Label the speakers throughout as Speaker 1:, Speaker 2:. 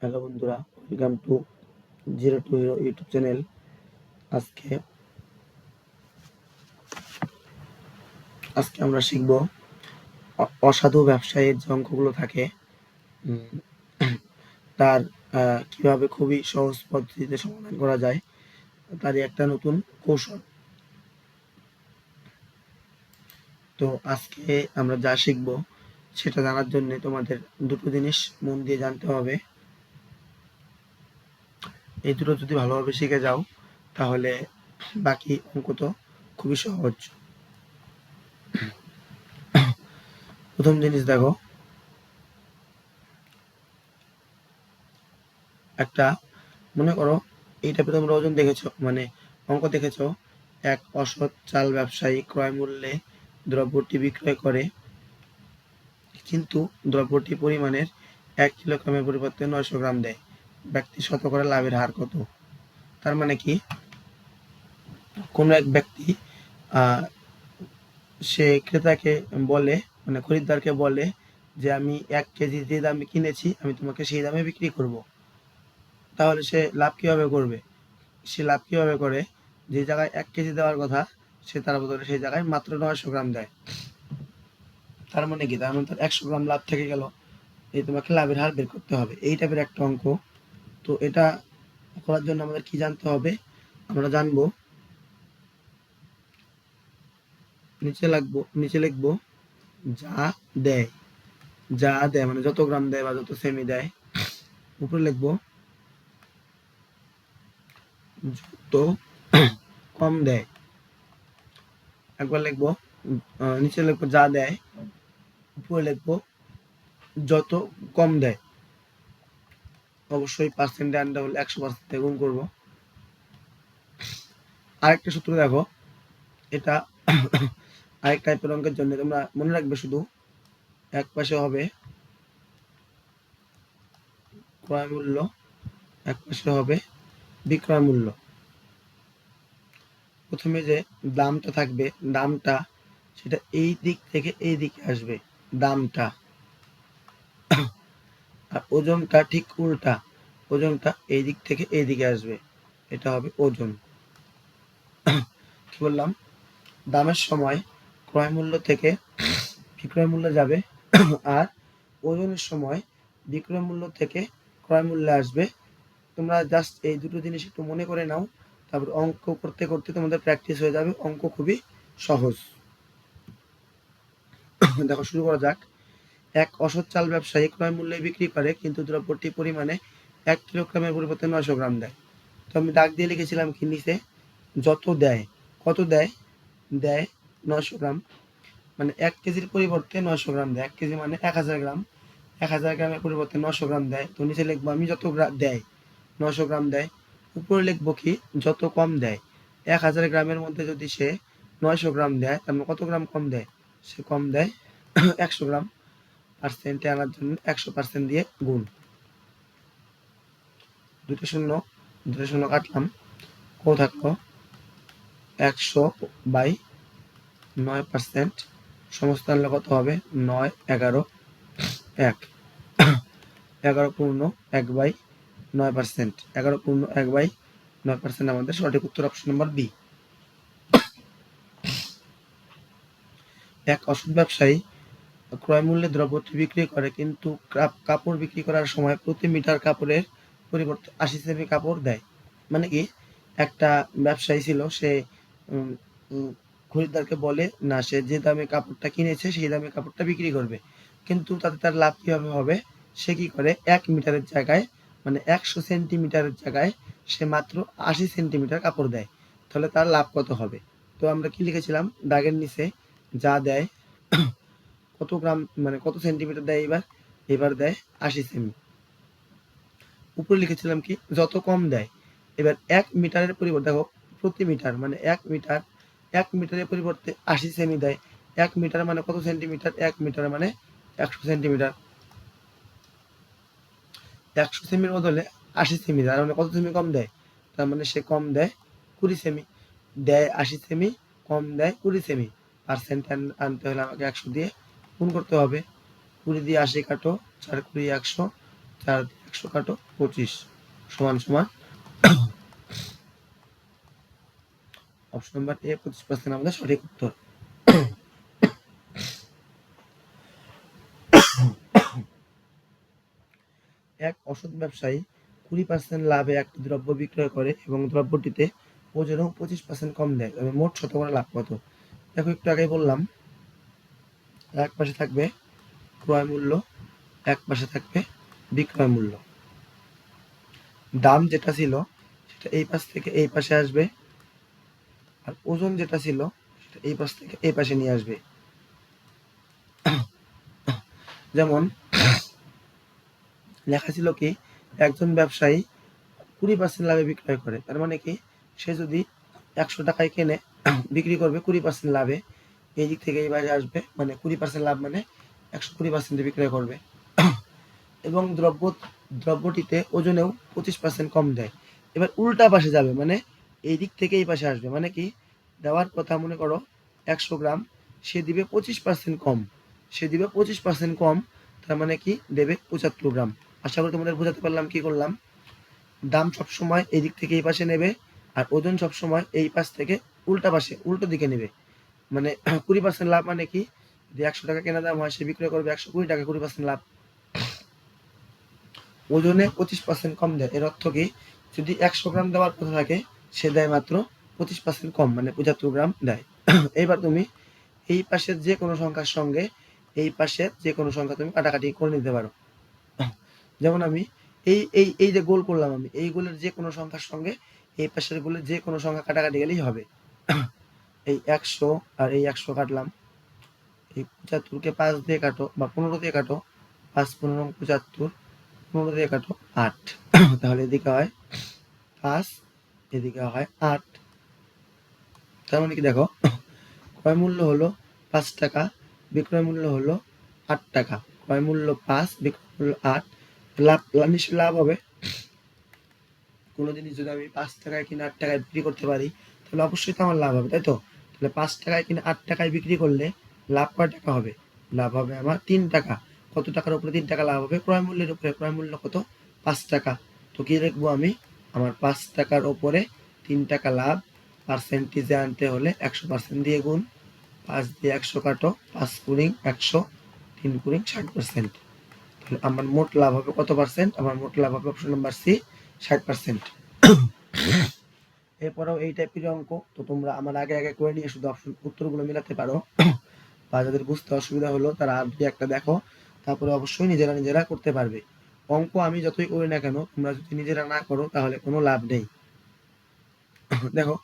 Speaker 1: Hello বন্ধুরা, welcome to zero two hero YouTube channel. আজকে আজকে আমরা শিখব অসাধু ব্যবসায়ীর যে অঙ্কগুলো থাকে উম, তার কিভাবে খুবই সহজ পদ্ধতিতে সমাধান করা যায়, তারই একটা নতুন কৌশল। তো আজকে আমরা যা শিখব সেটা জানার জন্য তোমাদের দুটো জিনিস মন দিয়ে জানতে হবে। এই দুটো যদি ভালোভাবে শিখে যাও তাহলে বাকি অঙ্ক তো খুবই সহজ। প্রথম জিনিস দেখো, একটা মনে করো এই টাইপের তোমরা ওজন দেখেছো, মানে অঙ্ক দেখেছো। এক অসৎ চাল ব্যবসায়ী ক্রয় মূল্যে দ্রব্যটি বিক্রয় করে, কিন্তু দ্রব্যটি পরিমাণের 1 কিলোগ্রামের পরিবর্তে 900 গ্রাম দেয়। ব্যক্তি শতকরা লাভের হার কত? তার মানে কি, কোনো এক ব্যক্তি আহ, সে ক্রেতাকে বলে, মানে খরিদ্দারকে বলে যে আমি 1 কেজি যে দামে কিনেছি আমি তোমাকে সেই দামে বিক্রি করব। তাহলে সে লাভ কিভাবে করবে? সে লাভ কিভাবে করে? যে জায়গায় 1 কেজি দেওয়ার কথা সে তার বদলে সেই জায়গায় মাত্র 900 গ্রাম দেয়। তার মানে কি, তার মানে তার 100 গ্রাম লাভ থেকে গেল। এই তোমাকে লাভের হার বের করতে হবে, এই টাইপের একটা অঙ্ক। তো এটা করার জন্য আমাদের কি জানতে হবে? আমরা জানবো, নিচে লিখবো যা দেয়। যা দেয় মানে যত গ্রাম দেয় বা যত সেমি দেয়। উপরে লিখবো যত কম দেয়। একবার লিখবো, নিচে লিখবো যা দেয়, উপরে লিখবো যত কম দেয়। অবশ্যই পার্সেন্টে আনতে হলে 100% গুণ করবো। আরেকটা সূত্র দেখো, এটা আরেক টাইপের অঙ্কের জন্য তোমরা মনে রাখবে, শুধু এক পাশে হবে ক্রয় মূল্য, এক পাশে হবে বিক্রয় মূল্য। প্রথমে যে দামটা থাকবে, দামটা সেটা এই দিক থেকে এই দিকে আসবে, দামটা। আর ওজনটা ঠিক উল্টা, ওজনটা এই দিক থেকে এই দিকে আসবে, এটা হবে ওজন। কি বললাম? দামের সময় ক্রয় মূল্য থেকে বিক্রয় মূল্য যাবে, আর ওজনের সময় বিক্রয় মূল্য থেকে ক্রয় মূল্যে আসবে। তোমরা জাস্ট এই দুটো জিনিস একটু মনে করে নাও, তারপর অঙ্ক করতে করতে তোমাদের প্র্যাকটিস হয়ে যাবে। অঙ্ক খুবই সহজ। দেখো, শুরু করা যাক। এক অসৎ চাল ব্যবসায়ী ক্রয় মূল্যে বিক্রি করে, কিন্তু দ্রব্যটি পরিমাণে 1 কিলোগ্রামের পরিবর্তে 900 গ্রাম দেয়। তো আমি দাগ দিয়ে লিখেছিলাম কি নিচে, যত দেয়। কত দেয়? দেয় 900 গ্রাম। মানে 1 কেজির পরিবর্তে 900 গ্রাম দেয়। 1 কেজি মানে 1000 গ্রাম। 1000 গ্রামের পরিবর্তে 900 গ্রাম দেয়। তো নিচে লিখবো আমি যত দেয়, 900 গ্রাম দেয়। উপরে লিখবো কি, যত কম দেয়। 1000 গ্রামের মধ্যে যদি সে 900 গ্রাম দেয়, তার মানে কত গ্রাম কম দেয়? সে কম দেয় 100 গ্রাম। পার্সেন্টে আনার জন্য 100% দিয়ে গুণ। দুটো শূন্য, দুটো শূন্য কাটলাম, কত থাকলো? 100/9%। সমস্ত আনলে কত হবে? 9, 11, 1। 11/9%। 11/9% আমাদের সঠিক উত্তর, অপশন নাম্বার বি। এক অসৎ ব্যবসায়ী ক্রয় মূল্যে দ্রব্যটি বিক্রি করে, কিন্তু কাপড় বিক্রি করার সময় প্রতি মিটার কাপড়ের পরিবর্তে 80 সেমি কাপড় দেয়। মানে কি, একটা ব্যবসায়ী ছিল, সে খরিদ্দারকে বলে না, সে যে দামে কাপড়টা কিনেছে সেই দামে কাপড়টা বিক্রি করবে, কিন্তু তাতে তার লাভ কিভাবে হবে? সে কি করে, 1 মিটারের জায়গায়, মানে 100 সেন্টিমিটারের জায়গায় সে মাত্র 80 সেন্টিমিটার কাপড় দেয়। তাহলে তার লাভ কত হবে? তো আমরা কি লিখেছিলাম দাগের নিচে, যা দেয় কত গ্রাম, মানে কত সেন্টিমিটার দেয়, এবার এবার দেয় 80 সেমি। উপরে লিখেছিলাম কি, যত কম দেয়। এবার 1 মিটারের পরিবর্তে দেখো, প্রতি মিটার মানে 1 মিটার, 1 মিটারের পরিবর্তে 80 সেমি দেয়। 1 মিটার মানে কত সেন্টিমিটার? 1 মিটার মানে 100 সেন্টিমিটার। 100 সেমির বদলে 80 সেমি, তার মানে কত সেমি কম দেয়? তার মানে সে কম দেয় 20 সেমি। দেয় 80 সেমি, কম দেয় 20 সেমি। পার্সেন্ট আনতে হলে আমাকে 100 দিয়ে গুণ করতে হবে। 20 দিয়ে 80 কাটো, 4 × 20 = 100, 4 দিয়ে 100 কাটো 25 সমান সমান অপশন নাম্বার এ 25% আমাদের সঠিক উত্তর। এক অসৎ ব্যবসায়ী 20% লাভে একটি দ্রব্য বিক্রয় করে এবং দ্রব্যটিতে ওজনেও 25% কম দেয়, তবে মোট শতকরা লাভ কত? দেখো একটু আগেই বললাম, এক পাশে থাকবে ক্রয় মূল্য, এক পাশে থাকবে বিক্রয় মূল্য। দাম যেটা ছিল সেটা এই পাশ থেকে এই পাশে আসবে, আর ওজন যেটা ছিল সেটা এই পাশ থেকে এই পাশে নিয়ে আসবে। যেমন লেখা ছিল কি, একজন ব্যবসায়ী 20% লাভে বিক্রয় করে, তার মানে কি সে যদি 100 টাকায় কেনে বিক্রি করবে 20% লাভে, এই দিক থেকে এই পাশে আসবে, মানে 20% লাভ মানে 120% বিক্রয় করবে। এবং দ্রব্যটিতে ওজনেও 25% কম দেয়। এবার উল্টা পাশে যাবে, মানে এই দিক থেকে এই পাশে আসবে, মানে কি দেওয়ার কথা মনে করো 100 গ্রাম, সে দিবে 25% কম, সে দিবে 25% কম, তার মানে কি দেবে 75 গ্রাম। আশা করি তোমাদের বোঝাতে পারলাম কি করলাম। দাম সবসময় এই দিক থেকে এই পাশে নেবে, আর ওজন সবসময় এই পাশ থেকে উল্টা পাশে উল্টো দিকে নেবে। মানে 20% লাভ মানে কি, যদি 100 টাকা কেনা দাম হয় সে বিক্রয় করবে 120 টাকা, 20% লাভ। ওজনে 25% কম দেয়, এর অর্থ কি, যদি 100 গ্রাম দেওয়ার কথা থাকে সে দেয় মাত্র 25% কম, মানে 75 গ্রাম দেয়। এইবার তুমি এই পাশের যে কোনো সংখ্যার সঙ্গে এই পাশের যে কোনো সংখ্যা তুমি কাটাকাটি করে নিতে পারো। যেমন আমি এই এই এই যে গোল করলাম, আমি এই গোলের যে কোনো সংখ্যার সঙ্গে এই পাশের গোলের যে কোনো সংখ্যা কাটাকাটি গেলেই হবে। এই 100 আর এই 100 কাটলাম, এই 75কে 5 দিয়ে কাটো বা 15 দিয়ে কাটো, 5 15 75, 15 দিয়ে কাটো 8, তাহলে এদিকে হয় 5, এদিকে হয় 8। তার মানে কি দেখো, ক্রয় মূল্য হলো 5 টাকা, বিক্রয় মূল্য হলো 8 টাকা। ক্রয় মূল্য 5, বিক্রয় মূল্য 8, লাভ নিশ্চয়ই লাভ হবে। কোনো জিনিস যদি আমি 5 টাকায় কিনে 8 টাকায় বিক্রি করতে পারি তাহলে অবশ্যই তো আমার লাভ হবে, তাই তো? তাহলে 5 টাকায় কিনে 8 টাকায় বিক্রি করলে লাভ কয় টাকা হবে? লাভ হবে আমার 3 টাকা। কত টাকার উপরে 3 টাকা লাভ হবে? ক্রয় মূল্যের উপরে। ক্রয় মূল্য কত? 5 টাকা। তো কি লিখবো আমি? আমার 5 টাকার ওপরে 3 টাকা লাভ, পার্সেন্টেজে আনতে হলে 100% দিয়ে গুণ, 5 দিয়ে 100 কাটো, 5 কুড়ি 100, 3 কুড়ি 60%। তাহলে আমার মোট লাভ হবে কত পার্সেন্ট? আমার মোট লাভ হবে অপশন নাম্বার সি, 60%। এরপরেও এই টাইপের অঙ্ক তো তোমরা আমার আগে আগে করে নিয়ে শুধু অপশন উত্তরগুলো মিলাতে পারো, বা যাদের বুঝতে অসুবিধা হলো তারা আর দুই একটা দেখো, তারপরে অবশ্যই নিজেরা নিজেরা করতে পারবে। অঙ্ক আমি যতই করি না কেন, তোমরা যদি নিজেরা না করো তাহলে কোনো লাভ নেই। দেখো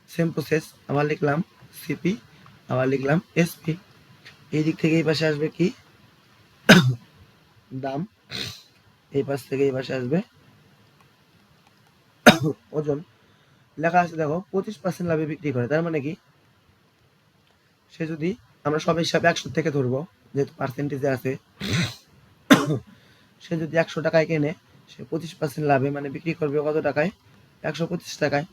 Speaker 1: সেম প্রসেস, আবার লিখলাম সিপি, আবার লিখলাম এসপি। এই দিক থেকে এই পাশে আসবে কি দাম, এই পাশ থেকে এই পাশে আসবে ওজন। লেখা আছে দেখো 25% লাভে বিক্রি করে, তার মানে কি সে যদি, আমরা সব হিসাবে 100 থেকে ধরবো যেহেতু পার্সেন্টেজে আছে, সে যদি 100 টাকায় কেনে সে 25% লাভে মানে বিক্রি করবে কত টাকায়? 125 টাকায়।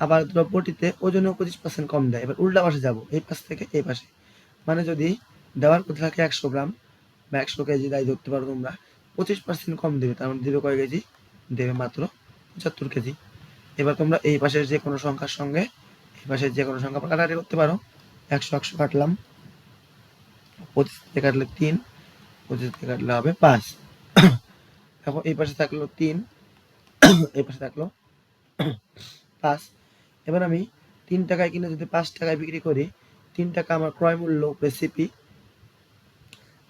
Speaker 1: আবার দ্রব্যটিতে ওজনেও 25% কম দেয়। এবার উল্টা পাশে যাব, এই পাশ থেকে এই পাশে, মানে যদি দেওয়ার কথা থাকে 100 গ্রাম বা 100 কেজি দায় ধরতে পারো তোমরা, 25% কম দেবে, তার মানে দেবে কয় কেজি? দেবে মাত্র 75 কেজি। এবার তোমরা এই পাশের যে কোনো সংখ্যার সঙ্গে এই পাশের যে কোনো সংখ্যা কাটাকাটি করতে পারো। 100 100 কাটলাম, 25 থেকে কাটলে 3, 25 থেকে কাটলে হবে 5। দেখো এই পাশে থাকলো 3, এই পাশে থাকলো 5। এবার আমি 3 টাকায় কিনে যদি 5 টাকায় বিক্রি করি, 3 টাকা আমার ক্রয় মূল্য রেসিপি,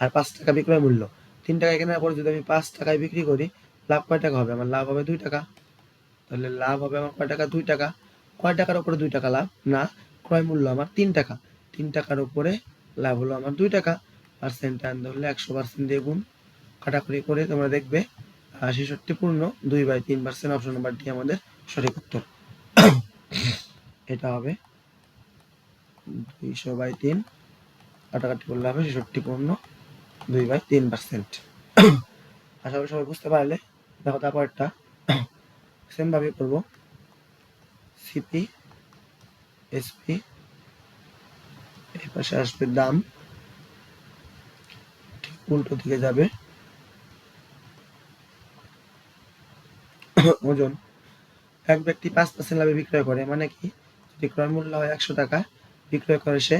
Speaker 1: আর 5 টাকা বিক্রয় মূল্য। 3 টাকায় কেনার পরে যদি আমি 5 টাকায় বিক্রি করি, লাভ কয় টাকা হবে? আমার লাভ হবে 2 টাকা। তাহলে লাভ হবে আমার কয় টাকা? 2 টাকা। কয় টাকার উপরে 2 টাকা লাভ? না, ক্রয় মূল্য আমার 3 টাকা। 3 টাকার উপরে লাভ হলো আমার 2 টাকা। পার্সেন্টে আনতে হলে 100% দিয়ে গুণ, কাটাকুটি করে তোমরা দেখবে 66 পূর্ণ 2/3%, অপশন নাম্বার ডি আমাদের সঠিক উত্তর। এটা হবে 200/3, কাটাকাটি করলে হবে 66 পূর্ণ 2/3%। আশা করি সবাই বুঝতে পারলে। দেখো তারপরটা সেম ভাবে করবো, সিপি এসপি, এই পাশে আসবে দাম, ঠিক উল্টো দিকে যাবে, ওজন, এক ব্যক্তি 5% লাভে বিক্রয় করে, মানে কি যদি ক্রয় মূল্য হয় 100 টাকা, বিক্রয় করে সে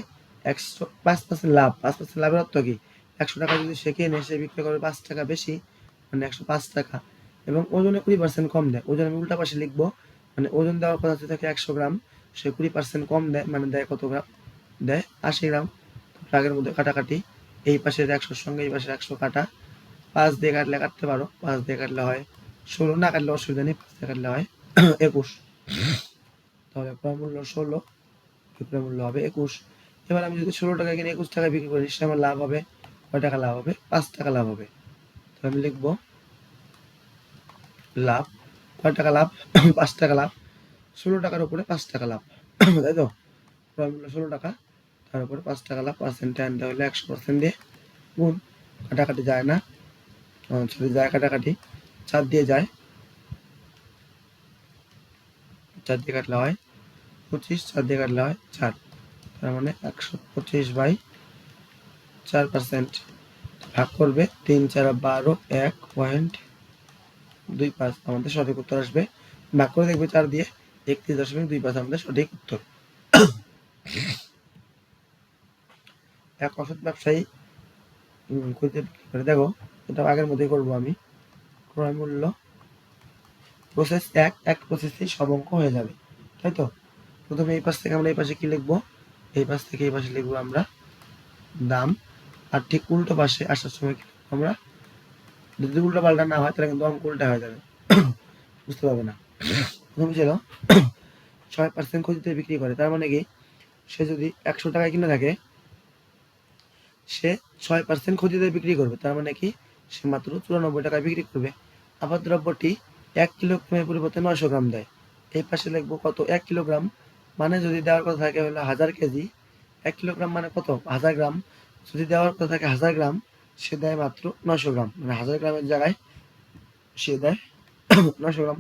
Speaker 1: 5% লাভ। 5% লাভের অর্থ কি 100 টাকা যদি সে কিনে সে বিক্রয় করে 5 টাকা বেশি, মানে 105 টাকা, এবং ওজনে 20% কম দেয়। ওজন আমি উল্টা পাশে লিখবো, মানে ওজন দেওয়ার কথা যদি থাকে 100 গ্রাম, সে 20% কম দেয়, মানে দেয় কত গ্রাম, দেয় 80 গ্রাম। আগের মধ্যে কাটাকাটি, এই পাশের 100 সঙ্গে এই পাশের 100 কাটা, 5 দিয়ে কাটলে কাটতে পারো, 5 দিয়ে কাটলে হয় 16, না কাটলে অসুবিধা নেই, 5 দিয়ে কাটলে হয় 21। তাহলে ক্রয় মূল্য 16, বিক্রয় মূল্য হবে 21। এবার আমি যদি 16 টাকায় কিনে 21 টাকায় বিক্রি করি, সেটা আমার লাভ হবে কয় টাকা লাভ হবে? 5 টাকা লাভ হবে। তাহলে আমি লিখবো লাভ, কয় টাকা লাভ? 5 টাকা লাভ। 16 টাকার উপরে 5 টাকা লাভ, তাই তো? ক্রয় মূল্য 16 টাকা, তার উপরে 5 টাকা লাভ, পার্সেন্টে আনতে হলে 100% দিয়ে গুণ। কাটাকাটি যায় না, সরি যায় কাটাকাটি, 4 দিয়ে যায়, 4 দিয়ে কাটলে হয় 25, 4 দিয়ে কাটলে হয় 4, তার মানে 125/4%। ভাগ করবে 3 4 12, 1.25, আমাদের সঠিক উত্তর আসবে। ভাগ করে দেখবে 4 দিয়ে, 31.25 আমাদের সঠিক উত্তর। এক অসৎ ব্যবসায়ী খুঁজে বিক্রি করে, দেখো এটা আগের মধ্যেই করবো আমি। ক্রয় মূল্য প্রসেস এক প্রসেসেই সব অঙ্ক হয়ে যাবে, তাই তো? প্রথমে এই পাশ থেকে আমরা এই পাশে কি লিখবো? এই পাশ থেকে এই পাশে লিখবো আমরা দাম, আর ঠিক উল্টো পাশে আসার সময় কি লিখবো আমরা? যদি উল্টো পাল্টা না হয় তাহলে কিন্তু অঙ্ক উল্টা হয়ে যাবে, বুঝতে পারবে না। প্রথমে ছিল 6% খরচে বিক্রি করে, তার মানে কি সে যদি 100 টাকায় কিনে থাকে, সে 6% খরচে বিক্রি করবে, তার মানে কি সে মাত্র 94 টাকায় বিক্রি করবে। আবার দ্রব্যটি 1 কিলোগ্রামের পরিবর্তে 900 গ্রাম দেয়। এই পাশে লিখবো কত? 1 কিলোগ্রাম, মানে যদি দেওয়ার কথা থাকে হলো 1000 কেজি, 1 কিলোগ্রাম মানে কত? 1000 গ্রাম। যদি দেওয়ার কথা থাকে 1000 গ্রাম, সে দেয় মাত্র 900 গ্রাম, মানে 1000 গ্রামের জায়গায় সে দেয় 900 গ্রাম।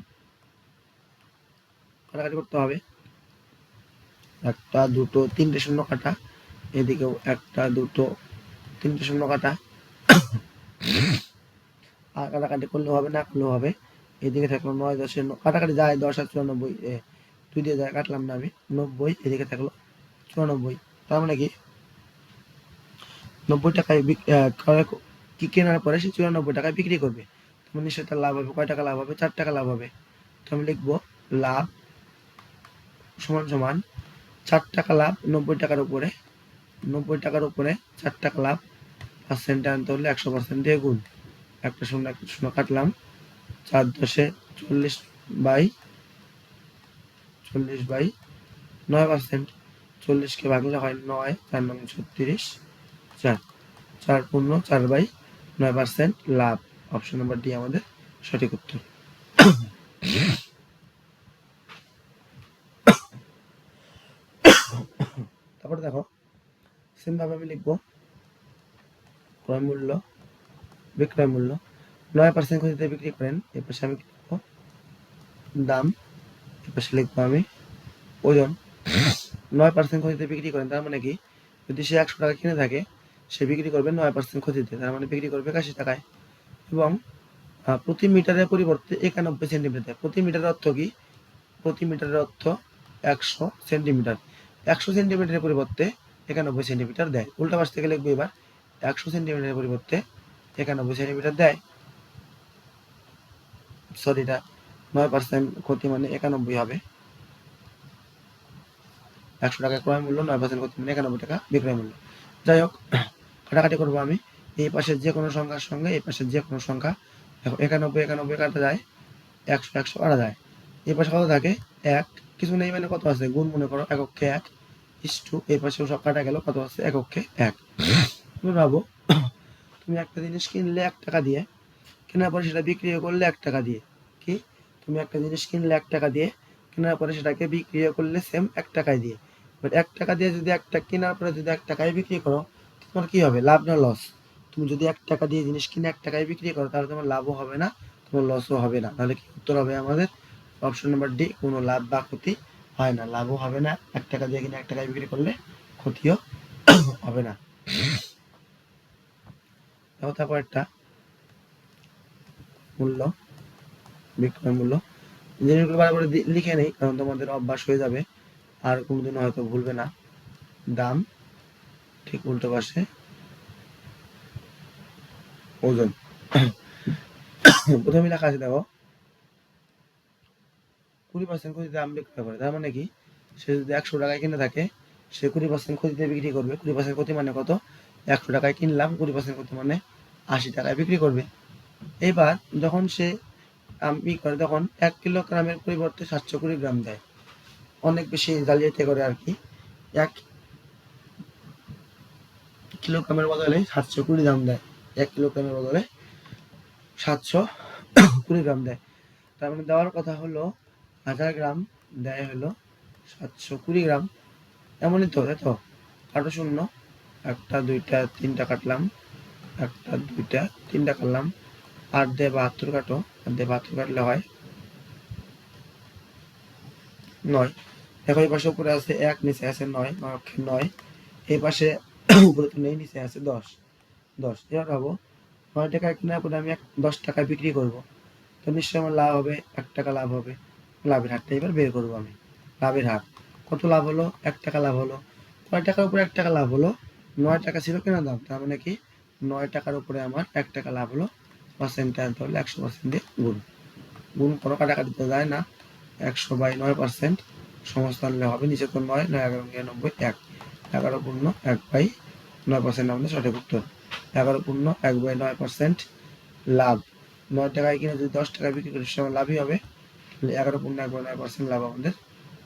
Speaker 1: কাটাকাটি করতে হবে, 1 2 3টে শূন্য কাটা, এদিকেও 1 2 3টে শূন্য কাটা, আর কাটাকাটি করলেও হবে, না করলেও হবে। এদিকে থাকলো 9 10 কাটাকাটি যায় 10 আর 94, 2 দিয়ে যায় কাটলাম না আমি, 90, এদিকে থাকলো 94। তার মানে কি 90 টাকায় কি কেনার পরে সে 94 টাকায় বিক্রি করবে, তার মানে সেটা লাভ হবে কয় টাকা লাভ হবে? 4 টাকা লাভ হবে। তো আমি লিখবো লাভ সমান সমান 4 টাকা লাভ 90 টাকার উপরে, 90 টাকার উপরে 4 টাকা লাভ, পার্সেন্টে আনতে হলে 100% দিয়ে গুণ। একটা শূন্য কাটলাম, 4 10 40/9%। 40কে ভাগলে হয় 9, 4 9 36, 4 4 পূর্ণ 4/9% লাভ। অপশন নাম্বার ডি আমাদের সঠিক উত্তর। তারপরে দেখো সেম ভাবে আমি লিখবো ক্রয় মূল্য বিক্রয় মূল্য, 9% খরচে বিক্রি করেন, এর পাশে আমি কি লিখবো? দাম, এর পাশে লিখবো আমি ওজন। 9% খরচে বিক্রি করেন, তার মানে কি যদি সে 100 টাকা কিনে থাকে, সে বিক্রি করবে 9% ক্ষতিতে, তার মানে বিক্রি করবে 81 টাকায়। এবং প্রতি মিটারের পরিবর্তে 91 সেন্টিমিটার দেয়। প্রতি মিটারের অর্থ কি? প্রতি মিটারের অর্থ 100 সেন্টিমিটার। 100 সেন্টিমিটারের পরিবর্তে 91 সেন্টিমিটার দেয়। উল্টা পাশ থেকে লিখবো এবার 100 সেন্টিমিটারের পরিবর্তে 91 সেন্টিমিটার দেয়। সরি, এটা 9% ক্ষতি মানে 91 হবে। 100 টাকা ক্রয় মূল্য, 9% ক্ষতি মানে 91 টাকা বিক্রয় মূল্য। যাই হোক, কাটাকাটি করবো আমি। এই পাশের যে কোনো সংখ্যার সঙ্গে এই পাশের যে কোনো সংখ্যা, দেখো 91 কাটা যায়, 100 100 কাটা যায়। এই পাশে কত থাকে? 1, কিছু নেই মানে কত আছে? গুণ মনে করো, এককে 1 ইস্টু এই পাশেও সব কাটা গেল, কত আছে? এককে 1। তুমি ভাবো তুমি একটা জিনিস কিনলে 1 টাকা দিয়ে, কেনার পরে সেটা বিক্রি করলে 1 টাকা দিয়ে। কি? তুমি একটা জিনিস কিনলে 1 টাকা দিয়ে, কেনার পরে সেটাকে বিক্রি করলে সেম 1 টাকায় দিয়ে। বাট 1 টাকা দিয়ে যদি একটা কেনার পরে যদি 1 টাকায় বিক্রি করো, তোমার কি হবে? লাভ না লস? তুমি যদি 1 টাকা দিয়ে জিনিস কিনে 1 টাকায় বিক্রি করো, তাহলে তোমার লাভও হবে না, তোমার লসও হবে না। তাহলে কি উত্তর হবে আমাদের? অপশন নাম্বার ডি, কোনো লাভ বা ক্ষতি হয় না, লাভও হবে না, 1 টাকা দিয়ে কিনে 1 টাকায় বিক্রি করলে ক্ষতিও হবে না। তারপর একটা মূল্য বিক্রয় মূল্য, জিনিসগুলো বারবার লিখে নেই, কারণ তোমাদের অভ্যাস হয়ে যাবে, আর কোনোদিন হয়তো ভুলবে না। দাম, ঠিক উল্টো পাশে ওজন। প্রথমে লেখা আছে দেখো 20% ক্ষতিতে দাম বিক্রয় করে, তার মানে কি সে যদি 100 টাকায় কিনে থাকে, সে 20% ক্ষতিতে বিক্রি করবে। 20% ক্ষতি মানে কত? 100 টাকায় কিনলাম, 20% ক্ষতি মানে 80 টাকায় বিক্রি করবে। এবার যখন সে ই করে, তখন 1 কিলোগ্রামের পরিবর্তে 720 গ্রাম দেয়, অনেক বেশি জালিয়াতি করে আর কি। 1 কিলোগ্রামের বদলে 720 গ্রাম দেয়, 1 কিলোগ্রামের বদলে 720 গ্রাম দেয়। তার মানে দেওয়ার কথা হলো 1000 গ্রাম, দেয় হলো 720 গ্রাম। এমনই তো, তাই তো? কাটো শূন্য, 1টা 2টা 3টা কাটলাম, 1টা 2টা 3টা কাটলাম, 8 দিয়ে 72 কাটো, 8 দিয়ে 72 কাটলে হয় 9। দেখো এই পাশে উপরে আছে 1, নিচে আছে 9, 9 এই পাশে উপরে তো নেই, নিচে আছে 10। এবার ভাবো 9 টাকায় কেনার পরে আমি 10 টাকায় বিক্রি করব, তো নিশ্চয়ই আমার লাভ হবে, 1 টাকা লাভ হবে। লাভের হারটা এবার বের করবো আমি। লাভের হার কত? লাভ হলো 1 টাকা লাভ হলো। কয় টাকার উপরে 1 টাকা লাভ হলো? 9 টাকা ছিল কেনার দাম, তার মানে কি 9 টাকার উপরে আমার 1 টাকা লাভ হলো। পার্সেন্টে আনতে হলে 100% দিয়ে গুণ করো, কাটাকাটি তো যায় না। 100/9% সমস্ত আনলে হবে, নিচে তো 9, 9 11 99, 1, 11 পূর্ণ 1/9% আমাদের সঠিক উত্তর। 11 পূর্ণ 1/9% লাভ। 9 টাকায় কিনে যদি 10 টাকায় বিক্রি করি, সেটা লাভই হবে। 11 পূর্ণ 1/9% লাভ আমাদের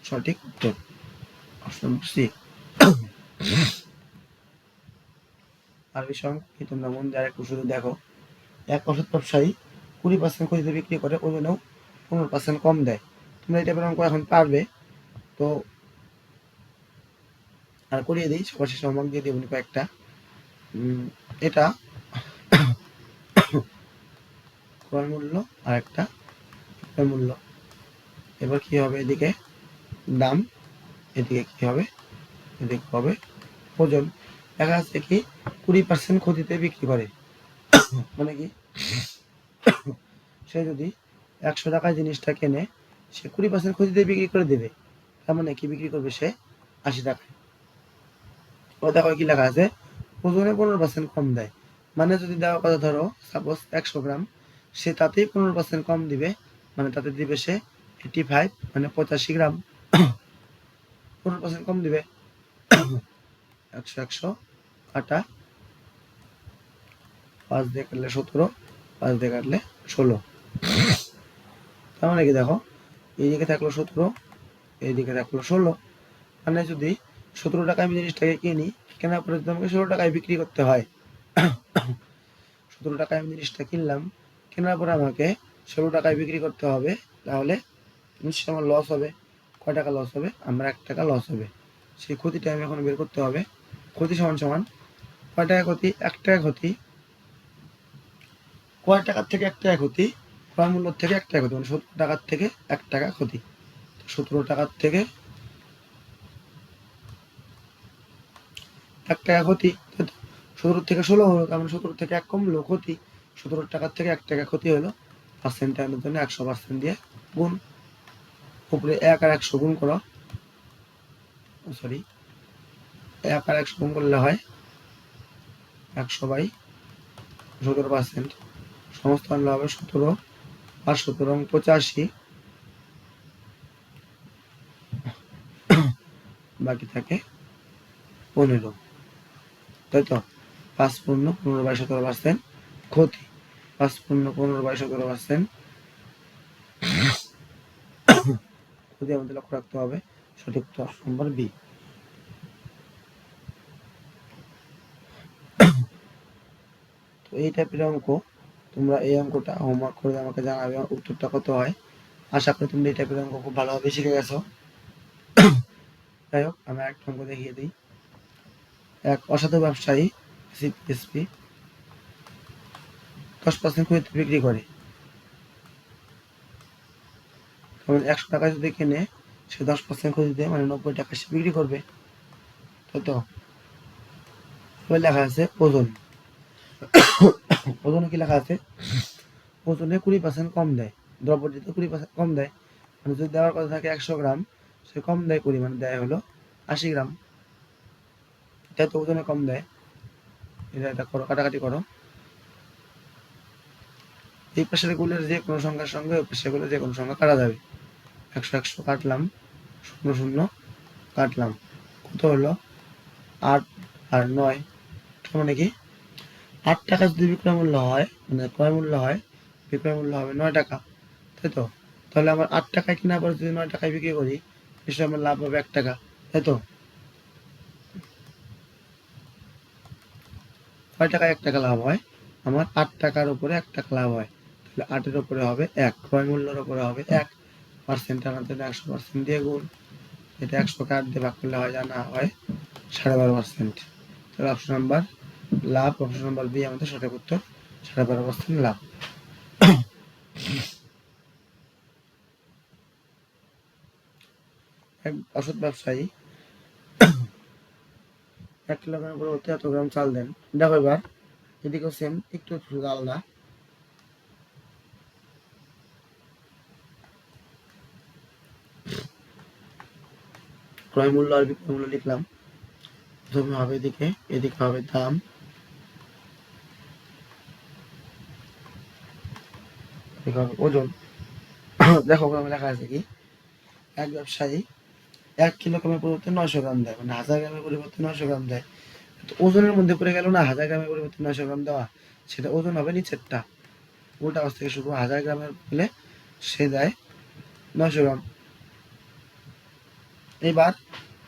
Speaker 1: সঠিক উত্তর, অপশন সি। আর বিষয় কি তোমরা মন দিয়ে আরেকটু শুধু দেখো, এক অসৎ ব্যবসায়ী 20% ক্ষতিতে বিক্রি করে, ওজনেও 15% কম দেয়। তোমরা এটা অঙ্ক এখন পারবে তো। আর করিয়ে দিই, সবার শেষে হোমওয়ার্ক দিয়ে দেবো কয়েকটা। এটা ক্রয় মূল্য আর একটা বিক্রয় মূল্য। এবার কি হবে? এদিকে দাম, এদিকে কি হবে? এদিকে হবে ওজন। দেখা যাচ্ছে কি 20% ক্ষতিতে বিক্রি করে, মানে কি সে যদি 100 টাকায় জিনিসটা কেনে, সে 20% ক্ষতিতে বিক্রি করে দেবে, তার মানে কি বিক্রি করবে সে 80 টাকায়। ও দেখো কি লেখা আছে, ওজনে 15% কম দেয়। মানে যদি দেওয়ার কথা ধরো সাপোজ 100 গ্রাম, সে তাতেই 15% কম দিবে, মানে তাতে দিবে সে 85, মানে 85 গ্রাম 15% কম দিবে। 100 100 কাটা 5 দিয়ে কাটলে 17, 5 দিয়ে কাটলে 16। তার মানে কি দেখো, এইদিকে থাকলো 17, এইদিকে থাকলো 16। মানে যদি 17 টাকায় আমি জিনিসটাকে কিনি, কেনার পরে যদি আমাকে 16 টাকায় বিক্রি করতে হয়, 17 টাকায় আমি জিনিসটা কিনলাম, কেনার পরে আমাকে 16 টাকায় বিক্রি করতে হবে, তাহলে নিশ্চয়ই আমার লস হবে। কয় টাকা লস হবে? আমার 1 টাকা লস হবে। সেই ক্ষতিটা আমি এখন বের করতে হবে। ক্ষতি সমান সমান কয় টাকা ক্ষতি? 1 টাকা ক্ষতি। কয় টাকার থেকে 1 টাকা ক্ষতি? ক্রয় মূল্য থেকে 1 টাকা ক্ষতি, মানে 17 টাকার থেকে 1 টাকা ক্ষতি। 17 টাকার থেকে 1 টাকা ক্ষতি, 17 থেকে 16 হলো, তার মানে 17 থেকে 1 কমলো ক্ষতি। 17 টাকার থেকে 1 টাকা ক্ষতি হলো। পার্সেন্টে আনার জন্য 100% দিয়ে গুণ। উপরে 1 আর 100 গুণ করো, সরি 1 আর 100 গুণ করলে হয় 100/17%। সমস্ত আনলে হবে 17 আর 17 85, বাকি থাকে 15, তাই তো? 5 পূর্ণ 15/17% ক্ষতি, 5 পূর্ণ 15/17% ক্ষতি আমাদের লক্ষ্য রাখতে হবে। সঠিক উত্তর নম্বর বি। তো এই টাইপের অঙ্ক তোমরা এই অঙ্কটা হোমওয়ার্ক করে আমাকে জানাবে উত্তরটা কত হয়। আশা করি তোমরা এই টাইপের অঙ্ক খুব ভালোভাবে শিখে গেছো। যাই হোক, আমি একটা অঙ্ক দেখিয়ে দিই। এক অসাধু ব্যবসায়ী সিপিএসপি 10% ক্ষতিতে বিক্রি করে, কারণ 100 টাকা যদি কেনে, সে 10% ক্ষতিতে মানে 90 টাকা সে বিক্রি করবে, তাই তো? এবার লেখা আছে ওজন। ওজনে কি লেখা আছে? ওজনে 20% কম দেয়, দ্রব্যটিতে 20% কম দেয়। মানে যদি দেওয়ার কথা থাকে 100 গ্রাম, সে কম দেয় পরিমাণ, দেয় হলো 80 গ্রাম, তাই তো ওজনে কম দেয়। এটা করো, কাটাকাটি করো। এই পাশের গুলোর যে কোনো সংখ্যার সঙ্গে ওই পাশের গুলো যে কোনো সংখ্যা কাটা যাবে। 100 100 কাটলাম, 0 0 কাটলাম, কত হলো 8 আর 9, মানে কি 8 টাকা যদি বিক্রয় মূল্য হয়, মানে ক্রয় মূল্য হয়, বিক্রয় মূল্য হবে 9 টাকা, তাই তো? তাহলে আমার 8 টাকায় কেনার পর যদি 9 টাকায় বিক্রি করি, নিশ্চয়ই আমার লাভ হবে 1 টাকা, তাই তো? কয় টাকায় 1 টাকা লাভ হয়? আমার 8 টাকার উপরে 1 টাকা লাভ হয়। তাহলে 8 এর উপরে হবে 1, ক্রয় মূল্যের উপরে হবে 1, পার্সেন্ট আনার জন্য 100% দিয়ে গুণ। এটা 100 কে 8 দিয়ে ভাগ করলে হয় জানা হয় 12.5%। তাহলে অপশন নাম্বার লাভ, অপশন নাম্বার বি আমাদের সঠিক উত্তর, 12.5% লাভ। এক অসৎ ব্যবসায়ী 1 কিলোগ্রামের পরিবর্তে এত গ্রাম চাল দেন। দেখো এবার এদিকেও সেম, একটু আলাদা। ক্রয় মূল্য আর বিক্রয় মূল্য লিখলাম। প্রথমে হবে এদিকে, এদিকে হবে দাম, এদিকে হবে ওজন। দেখো ওখানে লেখা আছে কি, এক ব্যবসায়ী 1 কিলোগ্রামের পরিবর্তে 900 গ্রাম দেয়, মানে 1000 গ্রামের পরিবর্তে 900 গ্রাম দেয়। তো ওজনের মধ্যে পড়ে গেল না 1000 গ্রামের পরিবর্তে 900 গ্রাম দেওয়া, সেটা ওজন হবে নিচেরটা, উল্টা অবস্থা থেকে শুরু। 1000 গ্রামের হলে সে দেয় 900 গ্রাম। এবার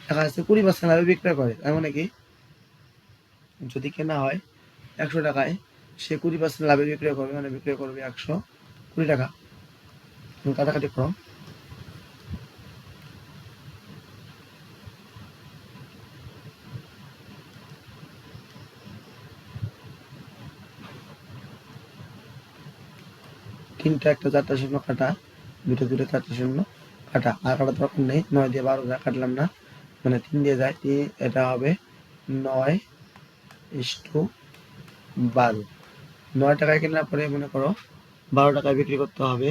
Speaker 1: দেখা যাচ্ছে 20% লাভে বিক্রয় করে, তার মানে কি যদি কেনা হয় 100 টাকায়, সে 20% লাভে বিক্রয় করবে, মানে বিক্রয় করবে 120 টাকা। তুমি কাটাকাটি করো। তিনটা একটা 4টা শূন্য কাটা, দুটো দুটো 4টা শূন্য কাটা, আর কাটা দরকার নেই। 9 দিয়ে 12 কাটলাম না, মানে 3 দিয়ে যায়, এটা হবে 9:12। 9 টাকায় কেনার পরে মনে করো 12 টাকায় বিক্রি করতে হবে,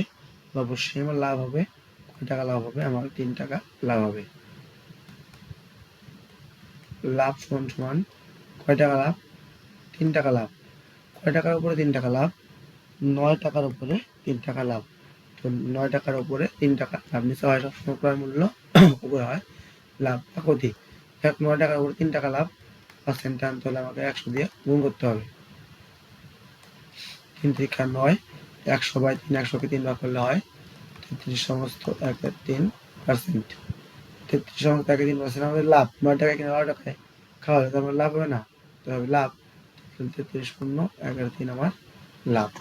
Speaker 1: অবশ্যই আমার লাভ হবে। কয় টাকা লাভ হবে? আমার 3 টাকা লাভ হবে। লাভ সমান সমান কয় টাকা লাভ? 3 টাকা লাভ। কয় টাকার উপরে 3 টাকা লাভ? 9 টাকার উপরে 3 টাকা লাভ। তো 9 টাকার উপরে 3 টাকা লাভ, নিচে হয় সবসময় ক্রয় মূল্য, উপরে হয় লাভ বা ক্ষতি। 9 টাকার উপরে 3 টাকা লাভ, পার্সেন্ট আনতে হলে আমাকে 100 দিয়ে গুণ করতে হবে। 3 3 9, 100/3, 100কে 3 ভাগ করলে হয় 33 সমস্ত 1/3%। 33 সমস্ত 1/3% আমাদের লাভ। 9 টাকায় কিনে 12 টাকায় খাওয়া হলে তো আমার লাভ হবে না, তো হবে লাভ। 33 পূর্ণ 1/3 আমার লাভ।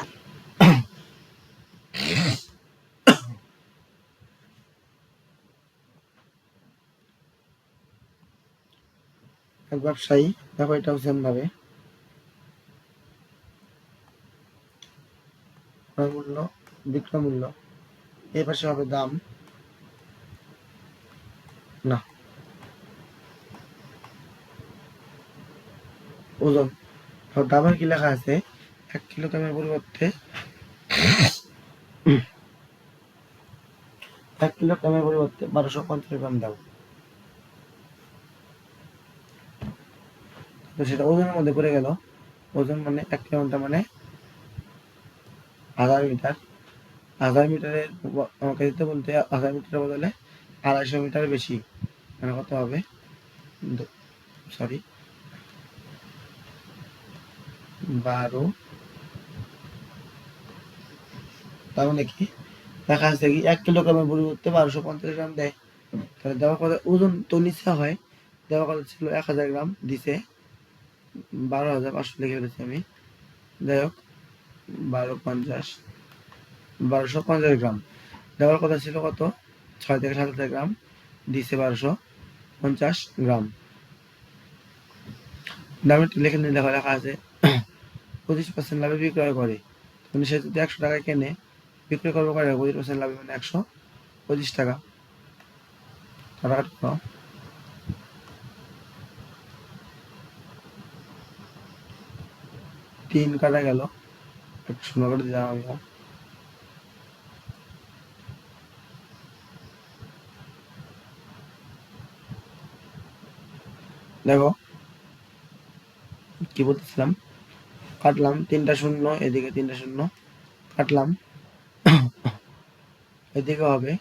Speaker 1: এক ব্যবসায়ী, দেখো এটাও সেম ভাবে, ক্রয় মূল্য বিক্রয় মূল্য, এই পাশে হবে দাম, না ওজন। দামের কি লেখা আছে? 1 কিলোগ্রামের পরিবর্তে 1 কিলোগ্রামের পরিবর্তে 1250 গ্রাম দাও। তো সেটা ওজনের মধ্যে পড়ে গেল। ওজন মানে 1 কিলোমিটার মানে 1000 মিটার। 1000 মিটারের আমাকে দিতে বলতে 1000 মিটারের বদলে 250 মিটার বেশি, মানে কত হবে? সরি 12, তার মানে কি দেখা যাচ্ছে কি 1 কিলোগ্রামের পরিবর্তে 1250 গ্রাম দেয়। তাহলে দেওয়ার কথা ওজন তো নিচে হয়, দেওয়ার কথা ছিল 1000 গ্রাম, দিছে 12,500 লিখে ফেলেছি আমি। যাই হোক 1250, 1250 গ্রাম। দেওয়ার কথা ছিল কত? 6 থেকে 7,000 গ্রাম, দিছে 1250 গ্রাম। দামের লিখে নিয়ে লেখা আছে 25% লাভে বিক্রয় করে। মানে সে যদি 100 টাকায় কেনে, বিক্রয় করবো করে 25% লাভে, মানে 125 টাকা। কাটাকাটি করো। 3 কাটা গেল, একটু শূন্য করে দিলাম আমি। দেখো কি বলতেছিলাম, কাটলাম 3টা শূন্য, এদিকে 3টা শূন্য কাটলাম, এদিকে হবে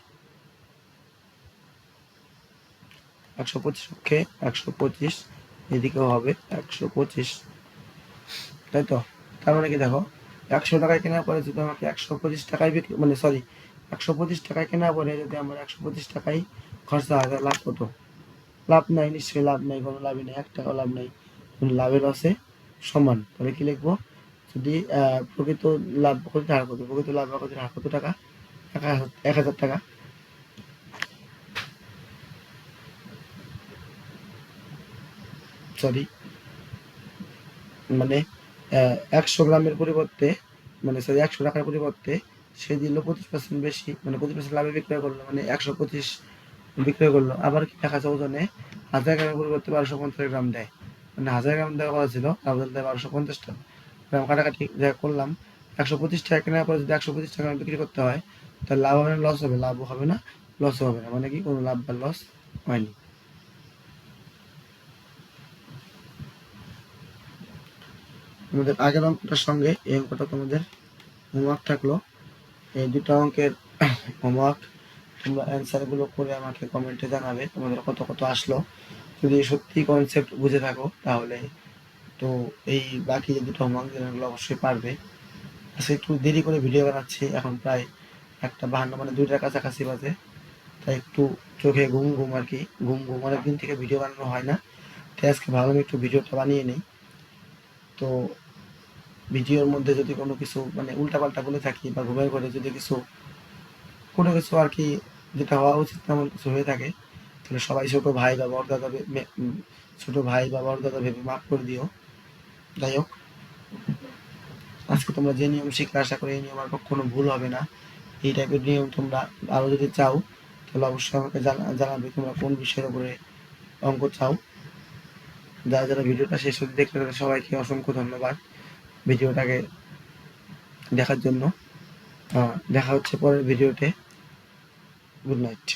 Speaker 1: 125 পক্ষে 125, এদিকেও হবে 125, তাই তো। তার মানে কি দেখো, 100 টাকায় কেনার পরে যদি আমাকে 125 টাকায় বিক্রি, মানে সরি 125 টাকায় কেনার পরে যদি আমার 125 টাকায় খরচা হয়, তাহলে লাভ কত? লাভ নাই, নিশ্চয়ই লাভ নাই, কোনো লাভই নেই, 1 টাকাও লাভ নাই, লাভের লসে সমান। তাহলে কি লিখবো, যদি প্রকৃত লাভ ক্ষতির হার কত, প্রকৃত লাভ বা ক্ষতির হার কত টাকা, 1000 টাকা। সরি, মানে 100 গ্রামের পরিবর্তে, মানে সরি 100 টাকার পরিবর্তে সে দিল 25% বেশি, মানে 25% লাভে বিক্রয় করলো, মানে 125 বিক্রয় করলো। আবার কি দেখা যায়, ওজনে 1000 গ্রামের পরিবর্তে 1250 গ্রাম দেয়, মানে 1000 গ্রাম দেওয়া কথা ছিল, তাহলে দেয় 1250 গ্রাম। কাটাকাটি যা করলাম, 125 টাকা কেনার পরে যদি 125 টাকা বিক্রি করতে হয়, তাহলে লাভ হবে না লস হবে? লাভও হবে না, লসও হবে না, মানে কি কোনো লাভ বা লস হয়নি। আমাদের আগের অঙ্কটার সঙ্গে এই অঙ্কটা তোমাদের হোমওয়ার্ক থাকলো। এই দুটো অঙ্কের হোমওয়ার্ক তোমরা অ্যান্সারগুলো করে আমাকে কমেন্টে জানাবে তোমাদের কত কত আসলো। যদি সত্যি কনসেপ্ট বুঝে থাকো তাহলে তো এই বাকি যে দুটো হোমওয়ার্ক এগুলো অবশ্যই পারবে। আজকে একটু দেরি করে ভিডিও বানাচ্ছি, এখন প্রায় 1:52, মানে 2টার কাছাকাছি বাজে, তাই একটু চোখে ঘুম ঘুম আর কি, ঘুম ঘুম, অনেকদিন থেকে ভিডিও বানানো হয় না, তাই আজকে ভাবলাম একটু ভিডিওটা বানিয়ে নিই। তো ভিডিওর মধ্যে যদি কোনো কিছু মানে উল্টাপাল্টা বলে থাকি বা ঘুমের ঘরে যদি কোনো কিছু আর কি যেটা হওয়া উচিত তেমন কিছু হয়ে থাকে, তাহলে সবাই ছোট ভাই বা বড়দাদা ছোট ভাই বা বড়দাদা ভেবে মাফ করে দিও। যাই হোক, আজকে তোমরা যে নিয়ম শিখলে আশা করি এই নিয়ম আর কখনো ভুল হবে না। এই টাইপের নিয়ম তোমরা আরও যদি চাও, তাহলে অবশ্যই আমাকে জানাবে তোমরা কোন বিষয়ের উপরে অঙ্ক চাও। যারা যারা ভিডিওটা শেষ অবধি দেখলে তাদের সবাইকে অসংখ্য ধন্যবাদ ভিডিওটাকে দেখার জন্য। দেখা হচ্ছে পরের ভিডিওতে। Good night.